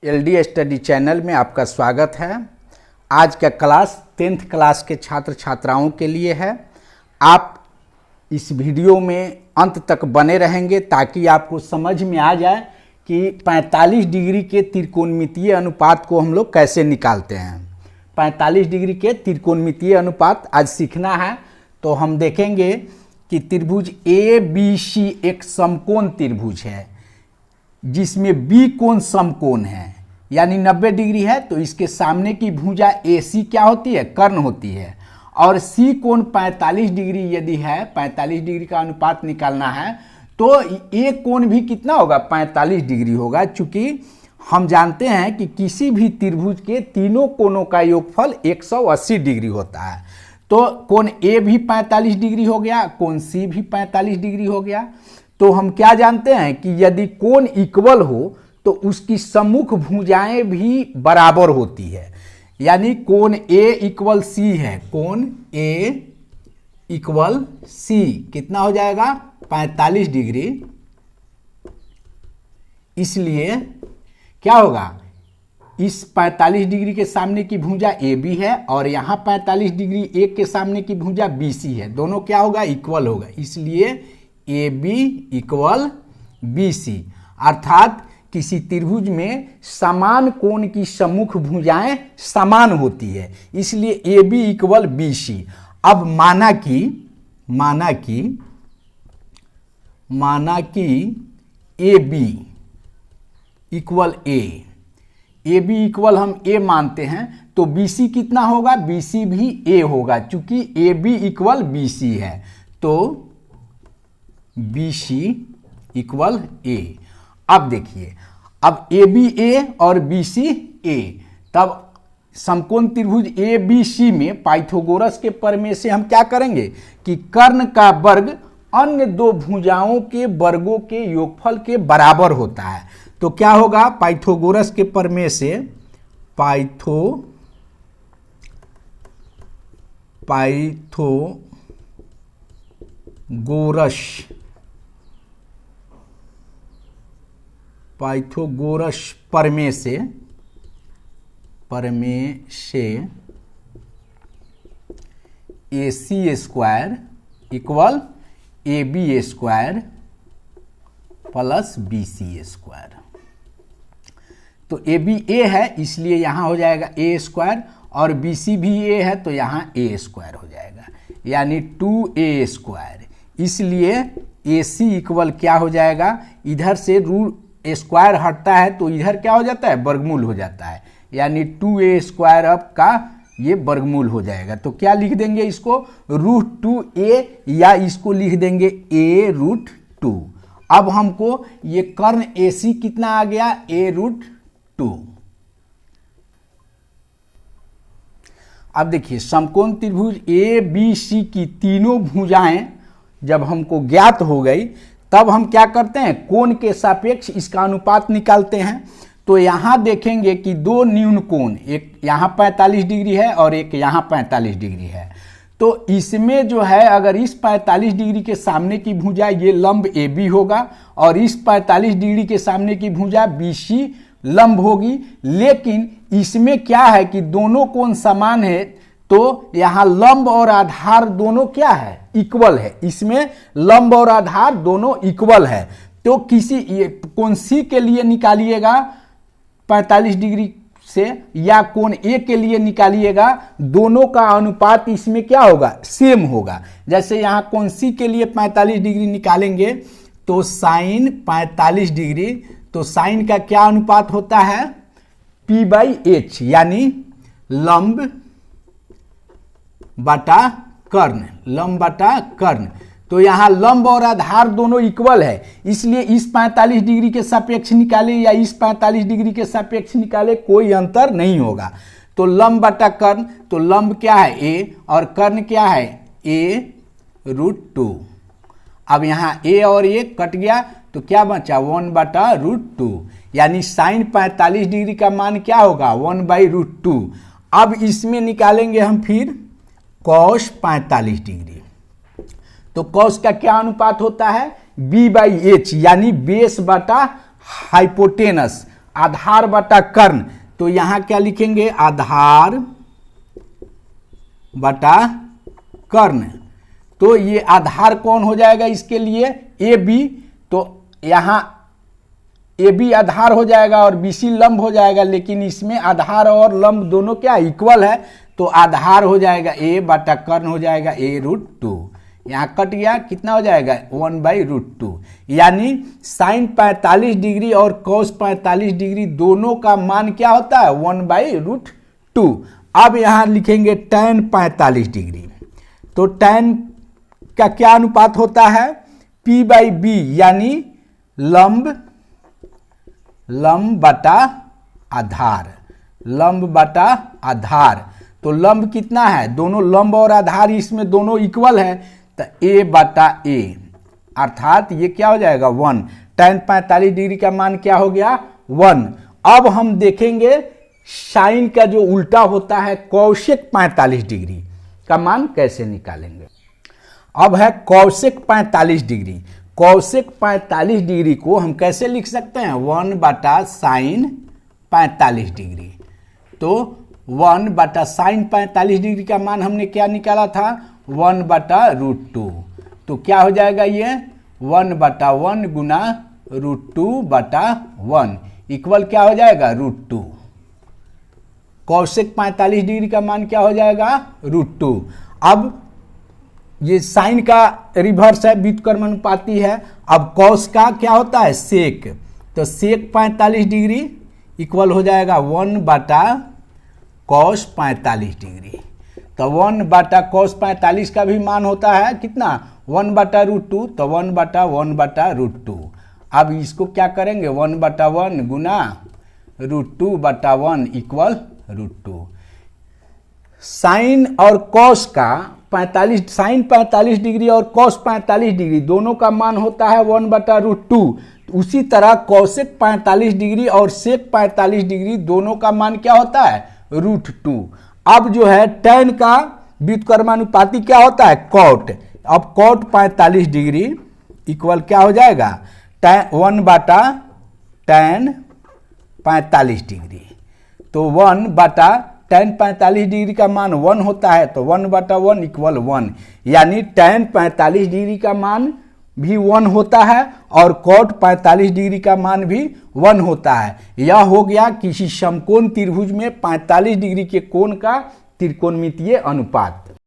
LD study channel में आपका स्वागत है। आज का क्लास 10th क्लास के छात्र छात्राओं के लिए है। आप इस वीडियो में अंत तक बने रहेंगे ताकि आपको समझ में आ जाए कि 45 डिग्री के त्रिकोणमितीय अनुपात को हम लोग कैसे निकालते हैं। 45 डिग्री के त्रिकोणमितीय अनुपात आज सीखना है। तो हम देखेंगे कि त्रिभुज ए बी सी एक समकोण त्रिभुज है जिसमें बी कोण समकोण है, यानी 90 डिग्री है। तो इसके सामने की भुजा AC क्या होती है? कर्ण होती है। और C कोण 45 डिग्री यदि है, 45 डिग्री का अनुपात निकालना है तो A कोण भी कितना होगा? 45 डिग्री होगा। चूंकि हम जानते हैं कि किसी भी त्रिभुज के तीनों कोणों का योगफल 180 डिग्री होता है। तो कोण A भी 45 डिग्री हो गया, कोण C भी 45 डिग्री हो गया। तो हम क्या जानते हैं कि यदि कोण इक्वल हो तो उसकी सम्मुख भुजाएं भी बराबर होती है। यानी कोण A इक्वल C है, कोण A इक्वल C कितना हो जाएगा? 45 डिग्री। इसलिए क्या होगा? इस 45 डिग्री के सामने की भुजा AB है और यहाँ 45 डिग्री A के सामने की भुजा BC है। दोनों क्या होगा? इक्वल होगा। इसलिए AB इक्वल BC, अर्थात किसी त्रिभुज में समान कोण की सम्मुख भुजाएं समान होती है, इसलिए AB इक्वल BC। अब माना कि AB equal A, AB equal हम A मानते हैं तो BC कितना होगा? BC भी A होगा। चूंकि AB इक्वल BC है तो BC इक्वल A। अब देखिए, अब AB A और BC A, तब समकोण त्रिभुज ABC में पाइथागोरस के प्रमेय से हम क्या करेंगे कि कर्ण का वर्ग अन्य दो भुजाओं के वर्गों के योगफल के बराबर होता है। तो क्या होगा? पाइथागोरस के प्रमेय से पाइथागोरस प्रमेय से AC square equal AB square plus BC square. तो AB A है इसलिए यहाँ हो जाएगा A स्क्वायर, और BC भी A है तो यहाँ A स्क्वायर हो जाएगा, यानी 2A स्क्वायर। इसलिए AC इक्वल क्या हो जाएगा? इधर से रूट स्क्वायर हटता है तो इधर क्या हो जाता है? वर्गमूल हो जाता है, यानी 2A स्क्वायर अब का ये वर्गमूल हो जाएगा। तो क्या लिख देंगे इसको? √2A, या इसको लिख देंगे A√2। अब हमको ये कर्ण AC कितना आ गया? A√2। अब देखिए, समकोण त्रिभुज ABC की तीनों भुजाएं जब हमको ज्ञात हो गई तब हम क्या करते हैं? कोण के सापेक्ष इसका अनुपात निकालते हैं। तो यहाँ देखेंगे कि दो न्यून कोण, एक यहाँ 45 डिग्री है और एक यहाँ 45 डिग्री है। तो इसमें जो है, अगर इस 45 डिग्री के सामने की भुजा ये लंब AB होगा और इस 45 डिग्री के सामने की भुजा BC लंब होगी। लेकिन इसमें क्या है कि दोनों कोण समान है, तो यहाँ लंब और आधार दोनों क्या है? इक्वल है। इसमें लंब और आधार दोनों इक्वल है। तो किसी कोण C के लिए निकालिएगा 45 डिग्री से, या कोण A के लिए निकालिएगा, दोनों का अनुपात इसमें क्या होगा? सेम होगा। जैसे यहाँ कोण C के लिए 45 डिग्री निकालेंगे तो साइन 45 डिग्री, तो साइन का क्या अनुपात होता है? P/H, यानी लंब बटा कर्ण, लंब बटा कर्ण। तो यहाँ लंब और आधार दोनों इक्वल है, इसलिए इस 45 डिग्री के सापेक्ष निकाले या इस 45 डिग्री के सापेक्ष निकाले, कोई अंतर नहीं होगा। तो लंब बटा कर्ण, तो लंब क्या है? A और कर्ण क्या है? A√2। अब यहाँ A और A कट गया तो क्या बचा? 1/√2, यानी साइन 45 डिग्री का मान क्या होगा? 1/√2। अब इसमें निकालेंगे हम फिर कॉस 45 डिग्री। तो कॉस का क्या अनुपात होता है? B/H, यानी बेस बटा हाइपोटेनस, आधार बटा कर्ण, तो यहां क्या लिखेंगे, आधार बटा कर्ण। तो ये आधार कौन हो जाएगा इसके लिए, ए बी, तो यहां ए बी आधार हो जाएगा और बी सी लंब हो जाएगा, लेकिन इसमें आधार और लंब दोनों क्या इक्वल है, तो आधार हो जाएगा ए बटा कर्ण हो जाएगा a√2। यहाँ कट गया, कितना हो जाएगा 1/√2, यानी साइन 45 डिग्री और कॉस 45 डिग्री दोनों का मान क्या होता है 1/√2। अब यहाँ लिखेंगे tan 45 डिग्री, तो tan का क्या अनुपात होता है P/B, यानी लंब बटा आधार, लंब बटा आधार। तो लंब कितना है, दोनों लंब और आधार इसमें दोनों इक्वल है, तो a बटा a, अर्थात ये क्या हो जाएगा 1। tan 45 डिग्री का मान क्या हो गया 1। अब हम देखेंगे साइन का जो उल्टा होता है कौशिक 45 डिग्री का मान कैसे निकालेंगे। अब है कौशिक 45 डिग्री। कौशिक 45 डिग्री को हम कैसे लिख सकते हैं, 1 बटा साइन 45 डिग्री। तो 1 बटा साइन 45 डिग्री का मान हमने क्या निकाला था 1/√2, तो क्या हो जाएगा ये 1/1 गुना √2/1 इक्वल क्या हो जाएगा √2। कौशिक 45 डिग्री का मान क्या हो जाएगा √2। अब ये साइन का रिवर्स है, व्युत्क्रमानुपाती है। अब कॉस का क्या होता है सेक, तो सेक 45 डिग्री इक्वल हो जाएगा 1 बटा कॉस 45 डिग्री। तो 1 बटा कॉस 45 का भी मान होता है कितना 1/√2, तो 1/1/√2। अब इसको क्या करेंगे 1/1 गुना √2/1 इक्वल √2। साइन और कॉस का 45 साइन 45 डिग्री और कॉस 45 डिग्री दोनों का मान होता है 1/√2। उसी तरह कौशिक 45 डिग्री और सेक 45 डिग्री दोनों का मान क्या होता है √2। अब जो है tan का व्युत्क्रमानुपाती क्या होता है कॉट। अब कॉट 45 डिग्री इक्वल क्या हो जाएगा 1 बटा tan 45 डिग्री। तो 1 बटा tan 45 डिग्री का मान 1 होता है, तो 1/1 इक्वल 1, यानी tan 45 डिग्री का मान भी 1 होता है और cot 45 डिग्री का मान भी 1 होता है। यह हो गया किसी समकोण त्रिभुज में 45 डिग्री के कोण का त्रिकोणमितीय अनुपात।